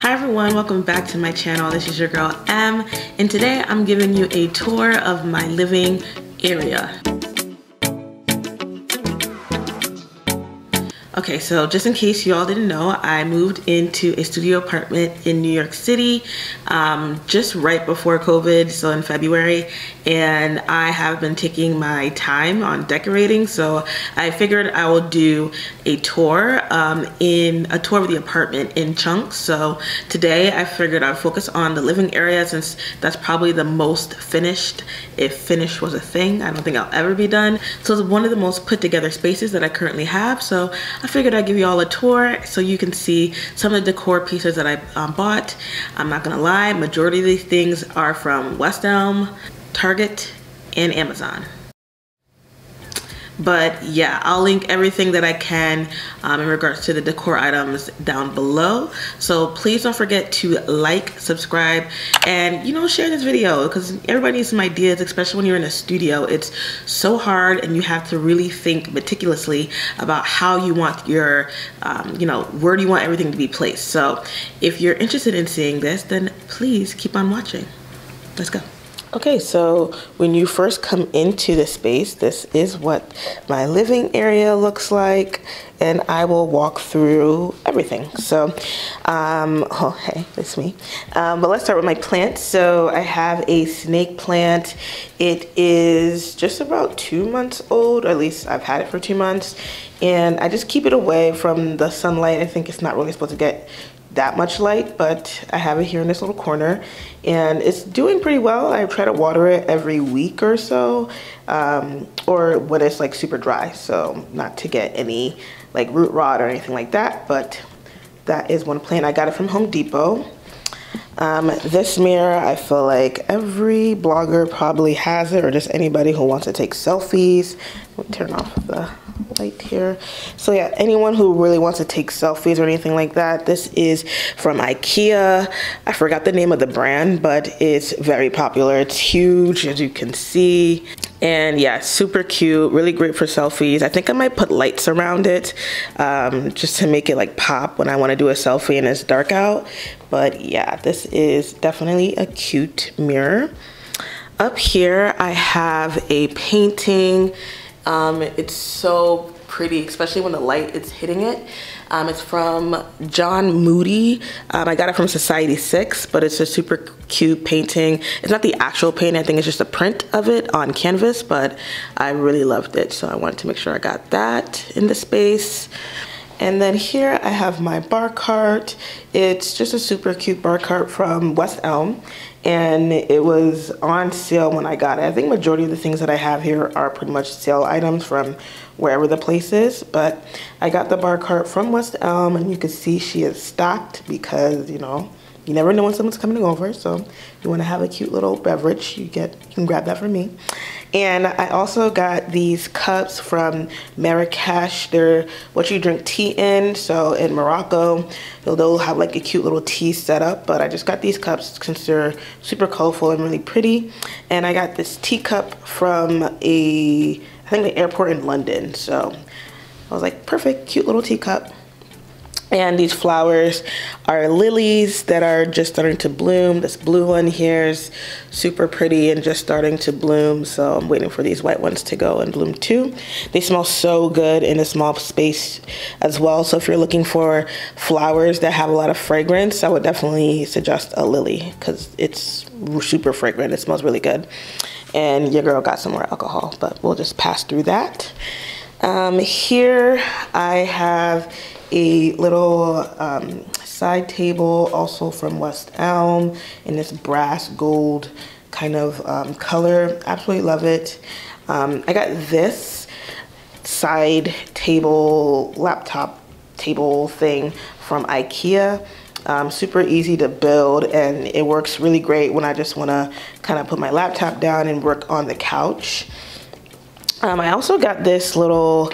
Hi everyone, welcome back to my channel. This is your girl M, and today I'm giving you a tour of my living area. Okay, so just in case you all didn't know, I moved into a studio apartment in New York City just right before COVID, so in February, and I have been taking my time on decorating, so I figured I will do a tour of the apartment in chunks. So today I figured I'd focus on the living area since that's probably the most finished, if finish was a thing. I don't think I'll ever be done. So it's one of the most put together spaces that I currently have, so I figured I'd give you all a tour so you can see some of the decor pieces that I bought. I'm not gonna lie, majority of these things are from West Elm, Target, and Amazon. But yeah, I'll link everything that I can in regards to the decor items down below. So please don't forget to like, subscribe, and share this video because everybody needs some ideas, especially when you're in a studio. It's so hard and you have to really think meticulously about how you want your, where do you want everything to be placed. So if you're interested in seeing this, then please keep on watching. Let's go. Okay, so when you first come into the space, this is what my living area looks like, and I will walk through everything. So, oh, hey, that's me. But let's start with my plants. So I have a snake plant. It is just about 2 months old, or at least I've had it for 2 months, and I just keep it away from the sunlight. I think it's not really supposed to get that much light, but I have it here in this little corner and it's doing pretty well. I try to water it every week or so, or when it's like super dry, so not to get any like root rot or anything like that. But that is one plant. I got it from Home Depot. This mirror, I feel like every blogger probably has it, or just anybody who wants to take selfies. I'll turn off the light here. So yeah, anyone who really wants to take selfies or anything like that, this is from IKEA. I forgot the name of the brand, but it's very popular. It's huge, as you can see. And yeah, super cute, really great for selfies. I think I might put lights around it just to make it like pop when I want to do a selfie and it's dark out. But yeah, this is definitely a cute mirror. Up here, I have a painting. It's so pretty, especially when the light is hitting it. It's from John Moody. I got it from Society 6, but it's a super cute painting. It's not the actual painting, I think it's just a print of it on canvas, but I really loved it, so I wanted to make sure I got that in the space. And then here I have my bar cart. It's just a super cute bar cart from West Elm, and it was on sale when I got it. I think majority of the things that I have here are pretty much sale items from wherever the place is, but I got the bar cart from West Elm, and you can see she is stocked because you never know when someone's coming over, so if you want to have a cute little beverage, you can grab that from me. And I also got these cups from Marrakesh. They're what you drink tea in. So in Morocco, they'll have like a cute little tea setup, but I just got these cups since they're super colorful and really pretty. And I got this teacup from I think the airport in London. So I was like, perfect, cute little teacup. And these flowers are lilies that are just starting to bloom. This blue one here is super pretty and just starting to bloom. So I'm waiting for these white ones to go and bloom too. They smell so good in a small space as well. So if you're looking for flowers that have a lot of fragrance, I would definitely suggest a lily because it's super fragrant. It smells really good. And your girl got some more alcohol, but we'll just pass through that. Here I have a little side table also from West Elm in this brass gold kind of color. Absolutely love it. I got this side table, laptop table thing from IKEA. Super easy to build, and it works really great when I just want to kind of put my laptop down and work on the couch. I also got this little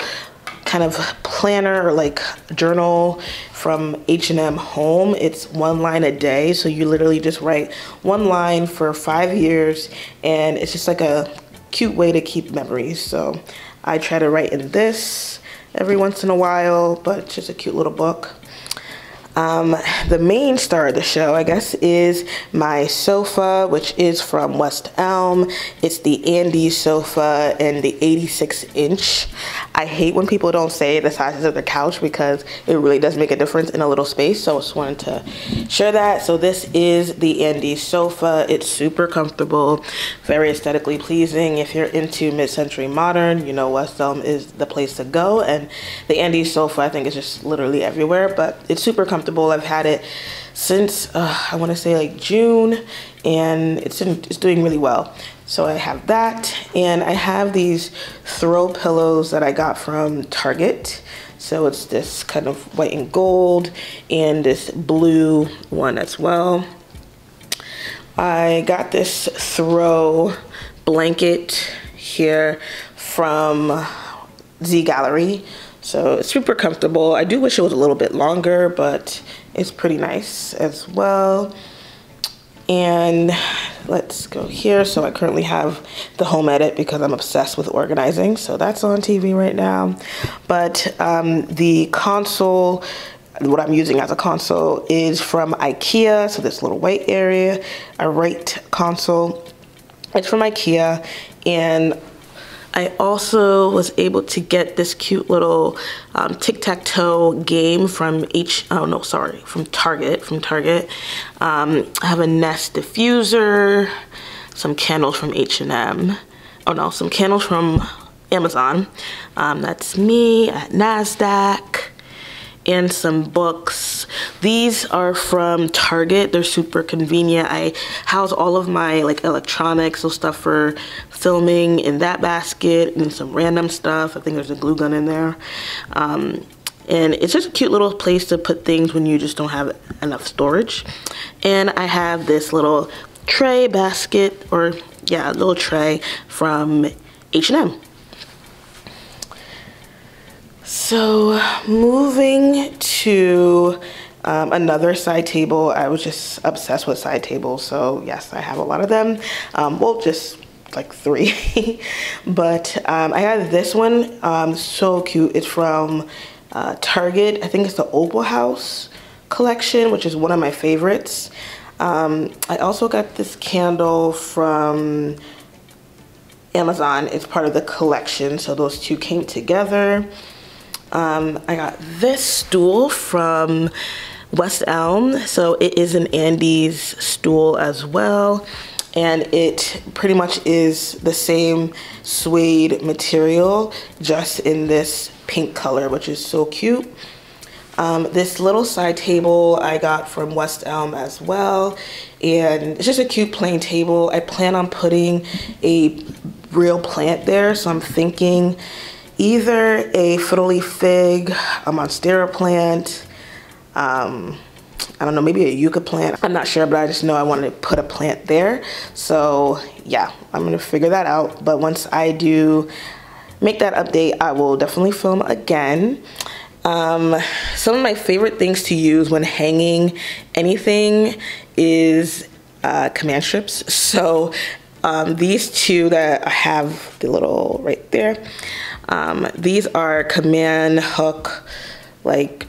kind of planner or like journal from H&M Home. It's 1 line a day, so you literally just write 1 line for 5 years, and it's just like a cute way to keep memories. So I try to write in this every once in a while, but it's just a cute little book. The main star of the show, I guess, is my sofa, which is from West Elm. It's the Andes sofa and the 86-inch. I hate when people don't say the sizes of their couch because it really does make a difference in a little space. So I just wanted to share that. So this is the Andes sofa. It's super comfortable, very aesthetically pleasing. If you're into mid-century modern, you know West Elm is the place to go. And the Andes sofa, I think, is just literally everywhere, but it's super comfortable. I've had it since I want to say like June, and it's doing really well. So I have that, and I have these throw pillows that I got from Target. So it's this kind of white and gold and this blue one as well. I got this throw blanket here from the Gallerie. So it's super comfortable. I do wish it was a little bit longer, but it's pretty nice as well. And let's go here. So I currently have the home edit because I'm obsessed with organizing. So that's on TV right now. But the console, what I'm using as a console is from IKEA. So this little white area, a right console. It's from IKEA. And I also was able to get this cute little tic-tac-toe game from Target. I have a Nest diffuser, some candles from H&M. Oh no, some candles from Amazon. That's me at NASDAQ. And some books. These are from Target. They're super convenient. I house all of my like electronics, so stuff for filming in that basket, and some random stuff. I think there's a glue gun in there. And it's just a cute little place to put things when you just don't have enough storage. And I have this little tray basket, or yeah, a little tray from H&M. So moving to another side table. I was just obsessed with side tables, so yes, I have a lot of them. Well, just like 3. But I have this one, so cute. It's from Target. I think it's the Opalhouse collection, which is one of my favorites. I also got this candle from Amazon. It's part of the collection, so those two came together. I got this stool from West Elm. So it is an Andes stool as well. And it pretty much is the same suede material, just in this pink color, which is so cute. This little side table I got from West Elm as well. And it's just a cute plain table. I plan on putting a real plant there. So I'm thinking either a fiddly fig, a monstera plant, I don't know, maybe a yucca plant. I'm not sure, but I just know I want to put a plant there. So yeah, I'm gonna figure that out. But once I do make that update, I will definitely film again. Some of my favorite things to use when hanging anything is command strips. So these two that I have, the little right there, these are command hook, like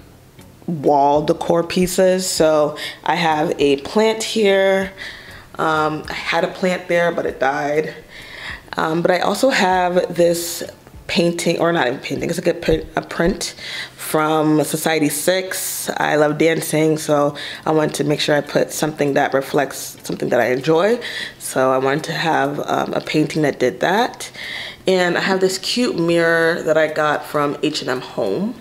wall decor pieces. So I have a plant here. I had a plant there, but it died. But I also have this painting, or not even painting, it's like a print from Society 6. I love dancing, so I wanted to make sure I put something that reflects something that I enjoy. So I wanted to have a painting that did that. And I have this cute mirror that I got from H&M Home.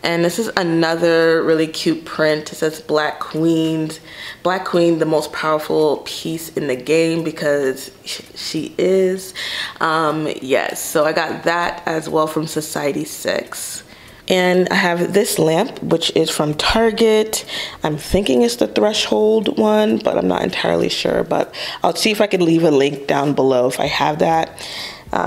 And this is another really cute print. It says Black Queen, the most powerful piece in the game, because she is. Yes, so I got that as well from Society 6. And I have this lamp, which is from Target. I'm thinking it's the Threshold one, but I'm not entirely sure. But I'll see if I can leave a link down below if I have that.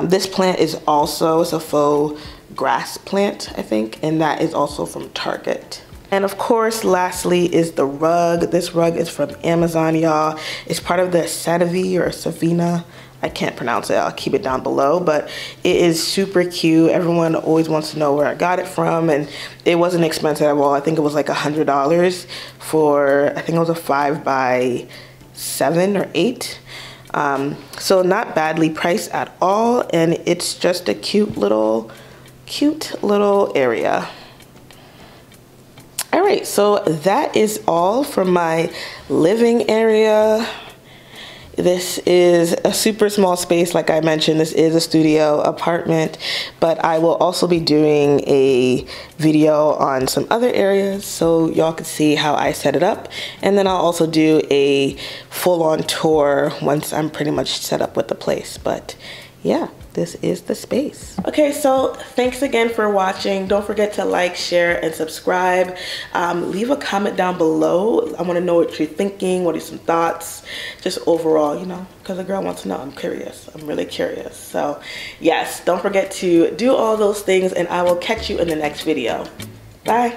This plant is also, it's a faux grass plant, I think, and that is also from Target. And of course, lastly is the rug. This rug is from Amazon, y'all. It's part of the Sadavi or Savina, I can't pronounce it. I'll keep it down below, but it is super cute. Everyone always wants to know where I got it from, and it wasn't expensive at all. I think it was like $100 for, I think it was a 5x7 or 8. So not badly priced at all, and it's just a cute little area. All right, so that is all for my living area. This is a super small space. Like I mentioned, this is a studio apartment, but I will also be doing a video on some other areas so y'all can see how I set it up. And then I'll also do a full-on tour once I'm pretty much set up with the place. But yeah, this is the space. Okay, so thanks again for watching. Don't forget to like, share, and subscribe. Leave a comment down below. I want to know what you're thinking. What are some thoughts? Just overall, you know, because a girl wants to know. I'm curious. I'm really curious. So yes, don't forget to do all those things, and I will catch you in the next video. Bye.